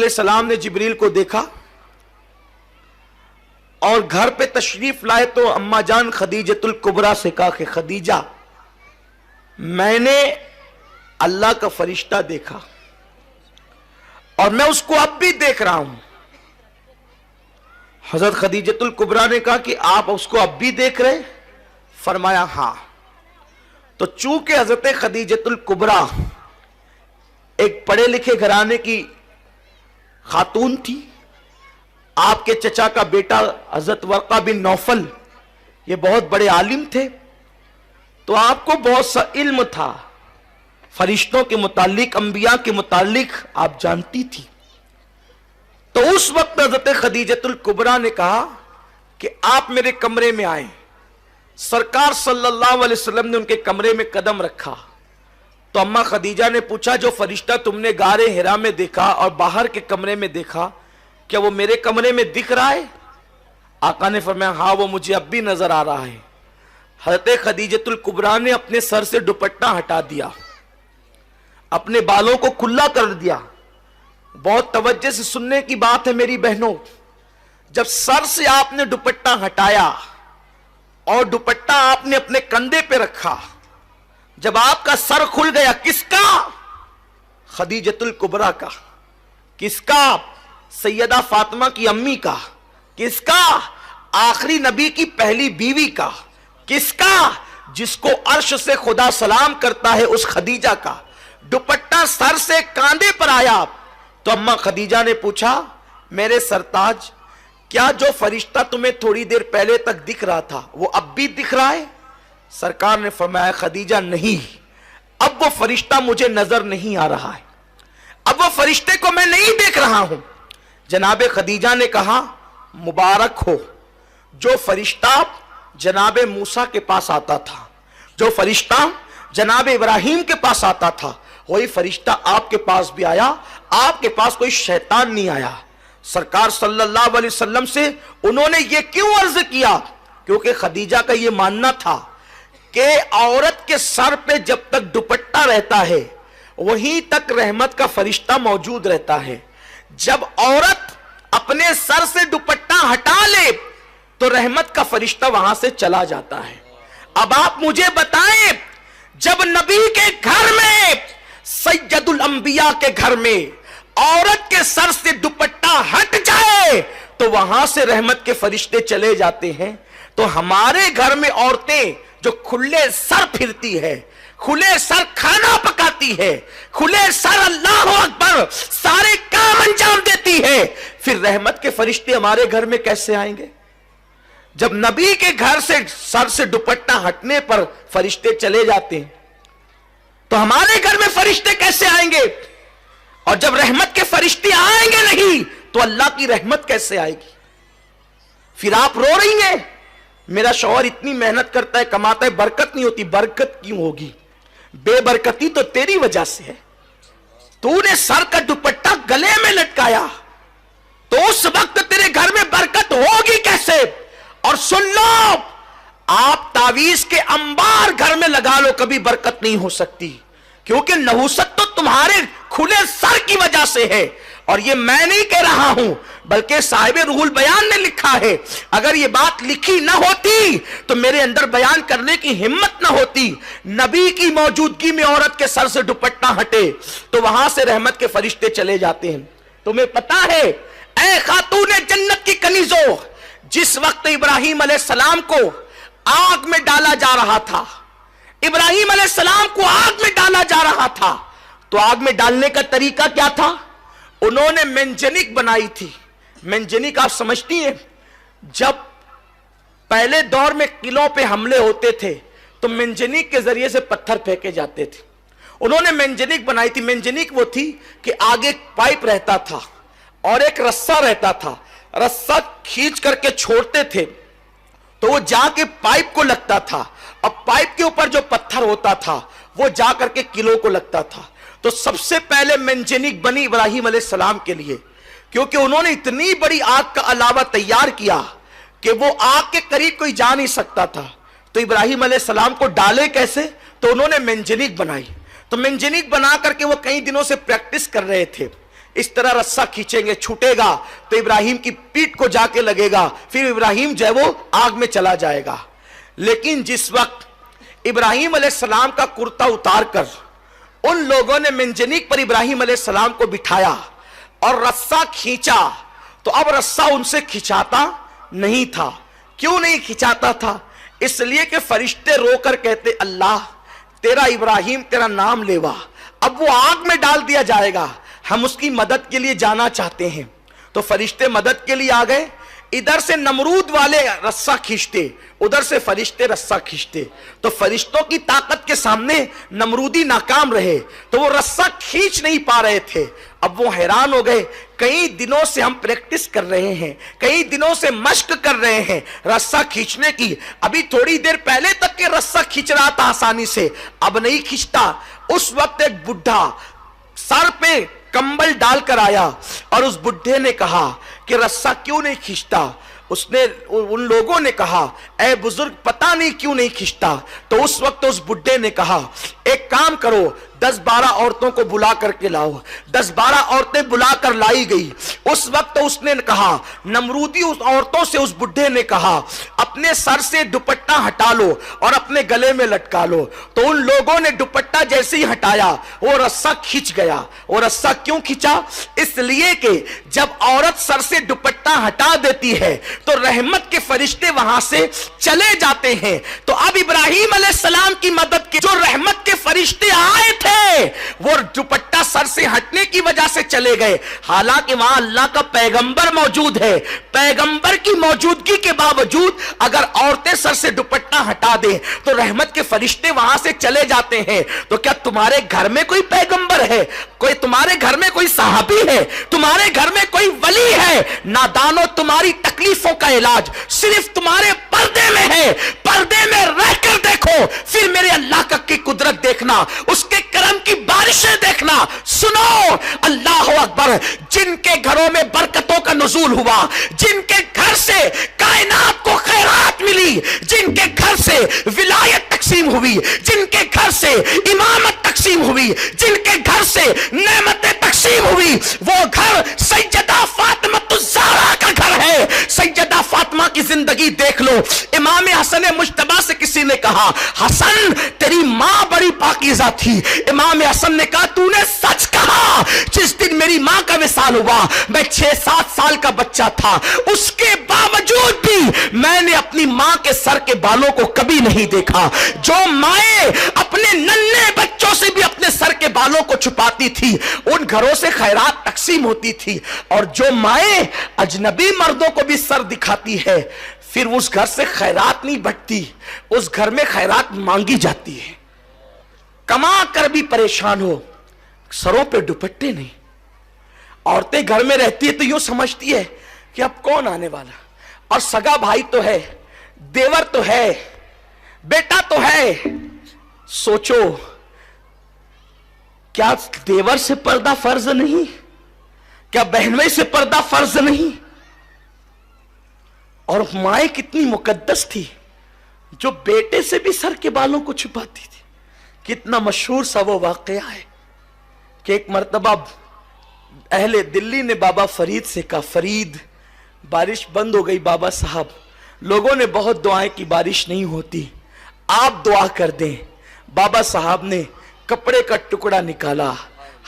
अलैहिस्सलाम ने जिब्रील को देखा और घर पे तशरीफ लाए तो अम्मा जान खदीजतुल कुबरा से कहा कि खदीजा, मैंने अल्लाह का फरिश्ता देखा और मैं उसको अब भी देख रहा हूं। हजरत खदीजतुल कुबरा ने कहा कि आप उसको अब भी देख रहे? फरमाया हां। तो चूंकि हजरत खदीजतुल कुबरा एक पढ़े लिखे घराने की खातून थी, आपके चचा का बेटा हजरत वर्का बिन नौफल ये बहुत बड़े आलिम थे, तो आपको बहुत सा इल्म था, फरिश्तों के मुतालिक, अंबिया के मुतालिक आप जानती थी। तो उस वक्त हजरत खदीजतुल कुबरा ने कहा कि आप मेरे कमरे में आए। सरकार सल्लल्लाहु अलैहि वसल्लम ने उनके कमरे में कदम रखा तो अम्मा खदीजा ने पूछा, जो फरिश्ता तुमने गारे हिरा में देखा और बाहर के कमरे में देखा, क्या वो मेरे कमरे में दिख रहा है? आका ने फरमाया हाँ, वो मुझे अब भी नजर आ रहा है। हज़रत खदीजतुल कुबरा ने अपने सर से दुपट्टा हटा दिया, अपने बालों को खुला कर दिया। बहुत तवज्जो से सुनने की बात है मेरी बहनों, जब सर से आपने दुपट्टा हटाया और दुपट्टा आपने अपने कंधे पे रखा, जब आपका सर खुल गया, किसका? खदीजतुल कुबरा का। किसका? सैयदा फातिमा की अम्मी का। किसका? आखिरी नबी की पहली बीवी का। किसका? जिसको अर्श से खुदा सलाम करता है उस खदीजा का। दुपट्टा सर से कांधे पर आया तो अम्मा खदीजा ने पूछा, मेरे सरताज, क्या जो फरिश्ता तुम्हें थोड़ी देर पहले तक दिख रहा था वो अब भी दिख रहा है? सरकार ने फरमाया, खदीजा नहीं, अब वो फरिश्ता मुझे नजर नहीं आ रहा है, अब वो फरिश्ते को मैं नहीं देख रहा हूं। जनाबे खदीजा ने कहा, मुबारक हो, जो फरिश्ता जनाबे मूसा के पास आता था, जो फरिश्ता जनाबे इब्राहिम के पास आता था, वही फरिश्ता आपके पास भी आया। आपके पास कोई शैतान नहीं आया। सरकार सल्लल्लाहु अलैहि वसल्लम से उन्होंने ये क्यों अर्ज किया? क्योंकि खदीजा का ये मानना था कि औरत के सर पे जब तक दुपट्टा रहता है वहीं तक रहमत का फरिश्ता मौजूद रहता है। जब औरत अपने सर से दुपट्टा हटा ले तो रहमत का फरिश्ता वहां से चला जाता है। अब आप मुझे बताएं, जब नबी के घर में, सैयदुल अंबिया के घर में औरत के सर से दुपट्टा हट जाए तो वहां से रहमत के फरिश्ते चले जाते हैं, तो हमारे घर में औरतें जो खुले सर फिरती है, खुले सर खाना पकाती है, खुले सर अल्लाह अकबर सारे काम अंजाम देती है, फिर रहमत के फरिश्ते हमारे घर में कैसे आएंगे? जब नबी के घर से सर से दुपट्टा हटने पर फरिश्ते चले जाते हैं तो हमारे घर में फरिश्ते कैसे आएंगे? और जब रहमत के फरिश्ते आएंगे नहीं तो अल्लाह की रहमत कैसे आएगी? फिर आप रो रही हैं, मेरा शौहर इतनी मेहनत करता है, कमाता है, बरकत नहीं होती। बरकत क्यों होगी? बेबरकती तो तेरी वजह से है। तूने सर का दुपट्टा गले में लटकाया तो उस वक्त तेरे घर में बरकत होगी कैसे? और सुन लो, आप तावीज के अंबार घर में लगा लो, कभी बरकत नहीं हो सकती, क्योंकि नहुसत तो तुम्हारे खुले सर की वजह से है। और ये मैं नहीं कह रहा हूं, बल्कि साहिब रूहुल बयान ने लिखा है। अगर ये बात लिखी ना होती तो मेरे अंदर बयान करने की हिम्मत ना होती। नबी की मौजूदगी में औरत के सर से दुपट्टा हटे तो वहां से रहमत के फरिश्ते चले जाते हैं। तुम्हें पता है, ऐ खातूने जन्नत की कनीजो, जिस वक्त इब्राहिम अलैहिस्सलाम को आग में डाला जा रहा था, इब्राहिम अलैहिस्सलाम को आग में डाला जा रहा था, तो आग में डालने का तरीका क्या था? उन्होंने मेंजनिक बनाई थी। मेंजनिक आप समझती हैं, जब पहले दौर में किलों पे हमले होते थे तो मेंजनिक के जरिए से पत्थर फेंके जाते थे। उन्होंने मेंजनिक बनाई थी। मेंजनिक वो थी कि आगे पाइप रहता था और एक रस्सा रहता था, रस्सा खींच करके छोड़ते थे तो वो जाके पाइप को लगता था, और पाइप के ऊपर जो पत्थर होता था वो जा करके किलो को लगता था। तो सबसे पहले मेंजनिक बनी इब्राहिम अलैहिस्सलाम के लिए, क्योंकि उन्होंने इतनी बड़ी आग का अलावा तैयार किया कि वो आग के करीब कोई जा नहीं सकता था। तो इब्राहिम अलैहिस्सलाम को डाले कैसे? तो उन्होंने मेंजनिक बनाई। तो मेंजनिक बना करके वो कई दिनों से प्रैक्टिस कर रहे थे इस तरह रस्सा खींचेंगे, छूटेगा तो इब्राहिम की पीठ को जाके लगेगा, फिर इब्राहिम जो है वो आग में चला जाएगा। लेकिन जिस वक्त इब्राहिम अलैहिस्सलाम का कुर्ता उतार कर उन लोगों ने मंजनीक पर इब्राहिम अलैहिस्सलाम को बिठाया और रस्सा खींचा, तो अब रस्सा उनसे खिंचाता नहीं था। क्यों नहीं खिंचाता था? इसलिए कि फरिश्ते रोकर कहते, अल्लाह तेरा इब्राहिम तेरा नाम लेवा, अब वो आग में डाल दिया जाएगा, हम उसकी मदद के लिए जाना चाहते हैं। तो फरिश्ते मदद के लिए आ गए। इधर से नमरूद वाले रस्सा खींचते, उधर से फरिश्ते रस्सा खींचते, तो फरिश्तों की ताकत के सामने नमरूदी नाकाम रहे, तो वो रस्सा खींच नहीं पा रहे थे। अब वो हैरान हो गए, कई दिनों से हम प्रैक्टिस कर रहे हैं, कई दिनों से मश्क कर रहे हैं रस्सा खींचने की, अभी थोड़ी देर पहले तक के रस्सा खींच रहा था आसानी से, अब नहीं खींचता। उस वक्त एक बुढ़ा सर पे कंबल डालकर आया और उस बुढ़े ने कहा कि रस्सा क्यों नहीं खींचता? उसने उन लोगों ने कहा, ऐ बुजुर्ग पता नहीं क्यों नहीं खींचता। तो उस वक्त उस बुढ़े ने कहा, एक काम करो, 10-12 औरतों को बुला करके लाओ। 10-12 औरतें बुलाकर लाई गई। उस वक्त उसने कहा, नमरूदी उस औरतों से उस बुढ़े ने कहा, अपने सर से दुपट्टा हटा लो और अपने गले में लटका लो। तो उन लोगों ने दुपट्टा जैसे ही हटाया वो रस्सा खींच गया। वो रस्सा क्यों खींचा? इसलिए कि जब औरत सर से दुपट्टा हटा देती है तो रहमत के फरिश्ते वहां से चले जाते हैं। तो अब इब्राहिम अलैहिस्सलाम की मदद के जो रहमत के फरिश्ते आए थे वो दुपट्टा सर से हटने की वजह से चले गए। हालांकि वहां अल्लाह का पैगंबर मौजूद है, पैगंबर की मौजूदगी के बावजूद अगर औरतें सर से दुपट्टा हटा दें तो रहमत के फरिश्ते वहां से चले जाते हैं। तो क्या तुम्हारे घर में कोई पैगंबर है? कोई तुम्हारे घर में कोई सहाबी है? तुम्हारे घर में कोई वली है? नादानो, तुम्हारी तकलीफों का इलाज सिर्फ तुम्हारे पर्दे में है। पर्दे में रहकर देखो, फिर मेरे अल्लाह की कुदरत देखना, उसके करम की बारिशें देखना। सुनो, अल्लाह अकबर। जिनके घरों में बरकतों का नुज़ूल हुआ, जिनके घर से कायनात को खैरात मिली, जिनके घर से विलायत तकसीम हुई, जिनके घर से इमामत तकसीम हुई, जिनके घर से नेमतें तकसीम हुई, वो घर सैयदा फातिमा का घर है। सैयदा फातिमा की जिंदगी देख लो। इमाम हसन मुज्तबा से किसी ने कहा, हसन तेरी मां बड़ी पाकीज़ा थी। इमाम हसन ने कहा, तूने सच कहा। जिस दिन मेरी मां का विसाल हुआ मैं 6-7 साल का बच्चा था, उसके बावजूद भी मैंने अपनी मां के सर के बालों को कभी नहीं देखा। जो माएं अपने नन्हे बच्चों से भी अपने सर के बालों को छुपाती थी, उन घरों से खैरात तकसीम होती थी। और जो माएं अजनबी मर्दों को भी सर दिखाती है, फिर उस घर से खैरात नहीं बटती, उस घर में खैरात मांगी जाती है। कमा कर भी परेशान हो, सरों पे दुपट्टे नहीं। औरतें घर में रहती है तो यूं समझती है कि अब कौन आने वाला, और सगा भाई तो है, देवर तो है, बेटा तो है। सोचो, क्या देवर से पर्दा फर्ज नहीं? क्या बहनों से पर्दा फर्ज नहीं? और माए कितनी मुकद्दस थी, जो बेटे से भी सर के बालों को छुपाती थी। कितना मशहूर सा वो वाकया है कि एक मर्तबा अहले दिल्ली ने बाबा फरीद से कहा, फरीद बारिश बंद हो गई बाबा साहब, लोगों ने बहुत दुआएं की, बारिश नहीं होती, आप दुआ कर दें। बाबा साहब ने कपड़े का टुकड़ा निकाला,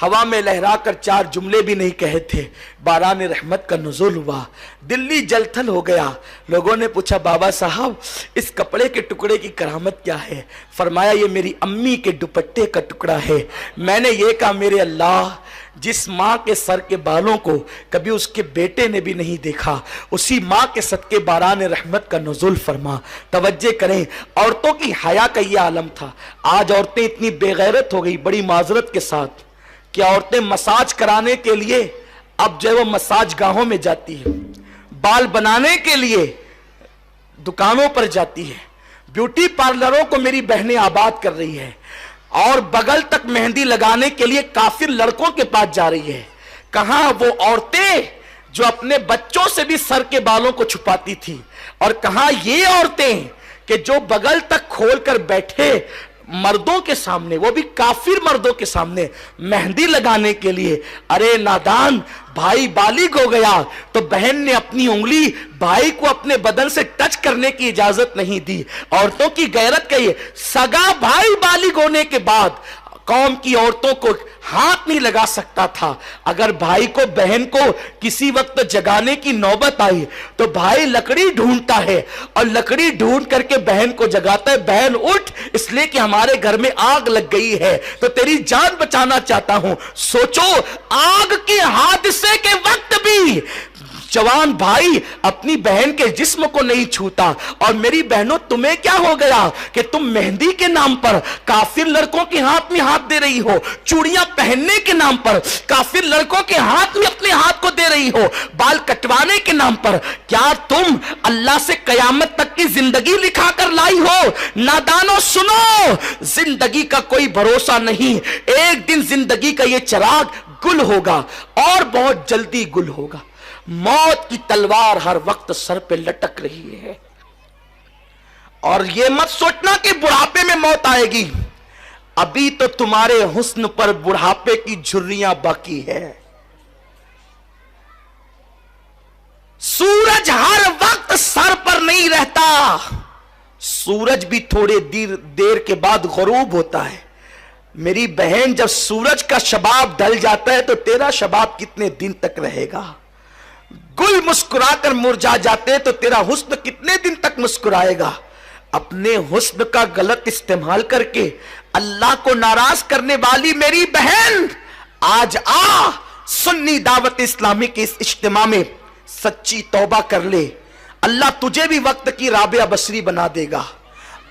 हवा में लहराकर 4 जुमले भी नहीं कहे थे, बारान रहमत का नुज़ूल हुआ, दिल्ली जलथल हो गया। लोगों ने पूछा, बाबा साहब इस कपड़े के टुकड़े की करामत क्या है? फरमाया, ये मेरी अम्मी के दुपट्टे का टुकड़ा है। मैंने ये कहा, मेरे अल्लाह, जिस माँ के सर के बालों को कभी उसके बेटे ने भी नहीं देखा, उसी माँ के सदके बारान रहमत का नुज़ूल फरमा। तवज्जे करें, औरतों की हया का ये आलम था। आज औरतें इतनी बेगैरत हो गई, बड़ी माजरत के साथ, कि औरतें मसाज कराने के लिए अब जो है वो मसाज गाहों में जाती है, बाल बनाने के लिए दुकानों पर जाती है, ब्यूटी पार्लरों को मेरी बहनें आबाद कर रही है, और बगल तक मेहंदी लगाने के लिए काफिर लड़कों के पास जा रही है। कहां वो औरतें जो अपने बच्चों से भी सर के बालों को छुपाती थी, और कहां ये औरतें कि जो बगल तक खोलकर बैठे मर्दों के सामने, वो भी काफिर मर्दों के सामने मेहंदी लगाने के लिए। अरे नादान, भाई बालिग हो गया तो बहन ने अपनी उंगली भाई को अपने बदन से टच करने की इजाजत नहीं दी। औरतों की गैरत का ये, सगा भाई बालिग होने के बाद कौम की औरतों को हाथ नहीं लगा सकता था। अगर भाई को बहन को किसी वक्त जगाने की नौबत आई तो भाई लकड़ी ढूंढता है और लकड़ी ढूंढ करके बहन को जगाता है, बहन उठ, इसलिए कि हमारे घर में आग लग गई है तो तेरी जान बचाना चाहता हूं। सोचो, आग के हादसे के वक्त भी जवान भाई अपनी बहन के जिस्म को नहीं छूता। और मेरी बहनों, तुम्हें क्या हो गया कि तुम मेहंदी के नाम पर काफिर लड़कों के हाथ में हाथ दे रही हो, चूड़ियां पहनने के नाम पर काफिर लड़कों के हाथ में अपने हाथ को दे रही हो, बाल कटवाने के नाम पर। क्या तुम अल्लाह से कयामत तक की जिंदगी लिखा कर लाई हो? नादानो सुनो, जिंदगी का कोई भरोसा नहीं। एक दिन जिंदगी का यह चिराग गुल होगा और बहुत जल्दी गुल होगा। मौत की तलवार हर वक्त सर पे लटक रही है। और यह मत सोचना कि बुढ़ापे में मौत आएगी, अभी तो तुम्हारे हुस्न पर बुढ़ापे की झुर्रियां बाकी है। सूरज हर वक्त सर पर नहीं रहता, सूरज भी थोड़े देर के बाद गुरूब होता है। मेरी बहन, जब सूरज का शबाब ढल जाता है तो तेरा शबाब कितने दिन तक रहेगा? गुल मुस्कुराकर मुरझा जाते हैं तो तेरा हुस्न कितने दिन तक मुस्कुराएगा? अपने हुस्न का गलत इस्तेमाल करके अल्लाह को नाराज करने वाली मेरी बहन, आज आ सुन्नी दावत इस्लामी के इस इज्तिमा में सच्ची तौबा कर ले। अल्लाह तुझे भी वक्त की राबिया बसरी बना देगा।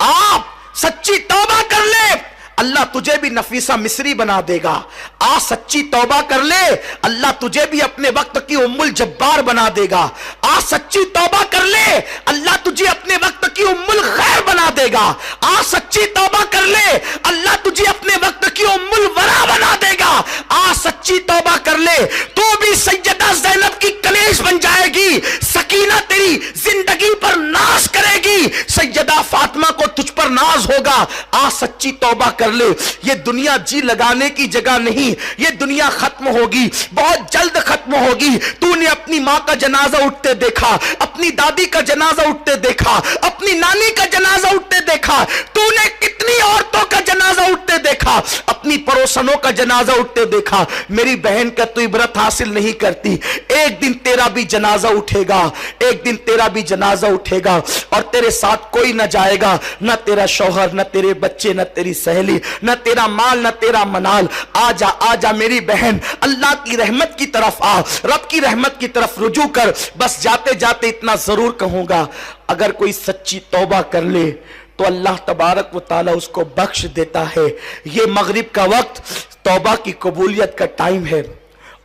आप सच्ची तौबा कर ले, अल्लाह तुझे भी नफीसा मिस्री बना देगा। आ सच्ची तौबा कर ले, अल्लाह तुझे भी अपने वक्त की उम्मुल जब्बार बना देगा। आ सच्ची तौबा कर ले, अल्लाह तुझे अपने वक्त की उम्मुल खैर बना देगा। आ सच्ची तौबा कर ले, अल्लाह तुझे अपने वक्त की उम्मुल वरा बना देगा। आ सच्ची तौबा कर ले, तू भी सैयदा ज़ैनब की कलेश बन जाएगी। सकीना तेरी जिंदगी पर नाज करेगी, सैयदा फातिमा को तुझ पर नाज होगा। आ सच्ची तौबा कर ले, ये दुनिया जी लगाने की जगह नहीं, ये दुनिया खत्म होगी, बहुत जल्द खत्म होगी। तूने अपनी मां का जनाजा उठते देखा, अपनी दादी का जनाजा उठते देखा, अपनी नानी का जनाजा उठते देखा, तूने कितनी औरतों का जनाजा उठते देखा, अपनी पड़ोसनों का जनाजा उठते देखा। मेरी बहन का तू इबरत हासिल नहीं करती, एक दिन तेरा भी जनाजा उठेगा, एक दिन तेरा भी जनाजा उठेगा और तेरे साथ कोई ना जाएगा, ना तेरा शौहर, ना तेरे बच्चे, ना तेरी सहेली, न तेरा माल, न तेरा मनाल। आजा आजा मेरी बहन, अल्लाह की रहमत की तरफ आ, रब की रहमत की तरफ रुजू कर। बस जाते जाते इतना जरूर कहूंगा, अगर कोई सच्ची तौबा कर ले तो अल्लाह तबारक व ताला उसको बख्श देता है। ये मगरिब का वक्त तौबा की कबूलियत का टाइम है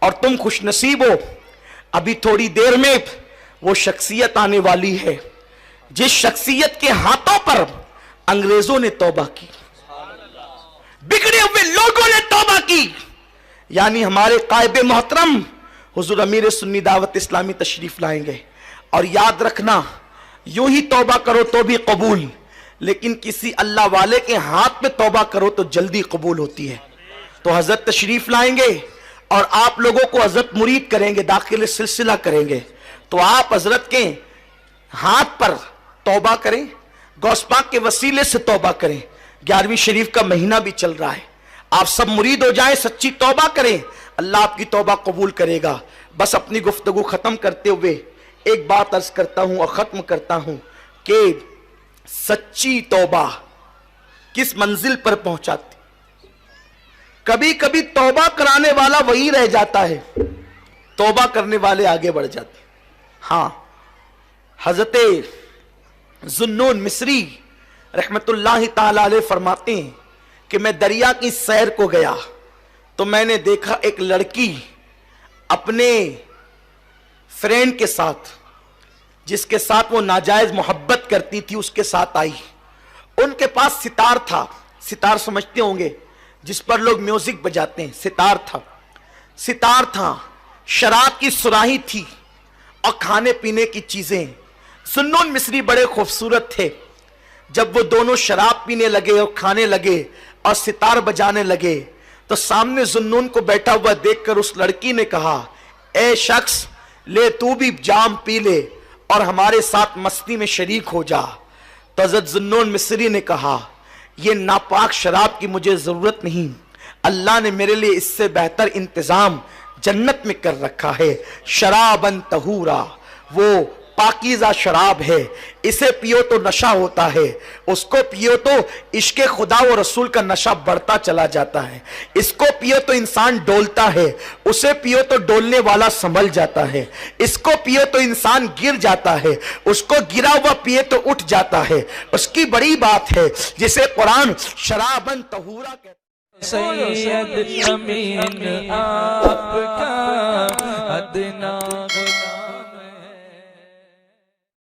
और तुम खुशनसीब हो, अभी थोड़ी देर में वो शख्सियत आने वाली है जिस शख्सियत के हाथों पर अंग्रेजों ने तौबा की, बिगड़े हुए लोगों ने तौबा की। यानी हमारे कायब मोहतरम हुजूर अमीर सुन्नी दावत इस्लामी तशरीफ लाएंगे। और याद रखना, यूं ही तौबा करो तो भी कबूल, लेकिन किसी अल्लाह वाले के हाथ में तौबा करो तो जल्दी कबूल होती है। तो हजरत तशरीफ लाएंगे और आप लोगों को हजरत मुरीद करेंगे, दाखिल सिलसिला करेंगे। तो आप हजरत के हाथ पर तौबा करें, गौस पाक के वसीले से तौबा करें। 11वीं शरीफ का महीना भी चल रहा है, आप सब मुरीद हो जाएं, सच्ची तौबा करें, अल्लाह आपकी तौबा कबूल करेगा। बस अपनी गुफ्तगू खत्म करते हुए एक बात अर्ज करता हूं और खत्म करता हूं कि सच्ची तौबा किस मंजिल पर पहुंचाती। कभी कभी तौबा कराने वाला वही रह जाता है, तौबा करने वाले आगे बढ़ जाते। हां, हजरत जुन्नून मिस्री रहमतुल्लाह ताला अलैह फरमाते हैं कि मैं दरिया की सैर को गया तो मैंने देखा एक लड़की अपने फ्रेंड के साथ, जिसके साथ वो नाजायज मोहब्बत करती थी, उसके साथ आई। उनके पास सितार था, सितार समझते होंगे जिस पर लोग म्यूजिक बजाते हैं, सितार था, शराब की सुराही थी और खाने पीने की चीजें। सुन्नून मिस्री बड़े खूबसूरत थे, जब वो दोनों शराब पीने लगे और खाने लगे और सितार बजाने लगे, तो सामने जुन्नून को बैठा हुआ देखकर उस लड़की ने कहा, ए शख्स, ले तू भी जाम पी ले और हमारे साथ मस्ती में शरीक हो जा। तो हज़रत जुन्नून मिस्री ने कहा, ये नापाक शराब की मुझे जरूरत नहीं, अल्लाह ने मेरे लिए इससे बेहतर इंतजाम जन्नत में कर रखा है। शराबन तहूरा, वो पाकीज़ा शराब है, इसे पियो तो नशा होता है, उसको पियो तो इश्क़े खुदा व रसूल का नशा बढ़ता चला जाता है, इसको पियो तो इंसान डोलता है, उसे पियो तो डोलने वाला संभल जाता है, इसको पियो तो इंसान गिर जाता है, उसको गिरा हुआ पिए तो उठ जाता है। उसकी बड़ी बात है जिसे कुरान शराबन तहूरा कहता है। सैयद अमीन आपका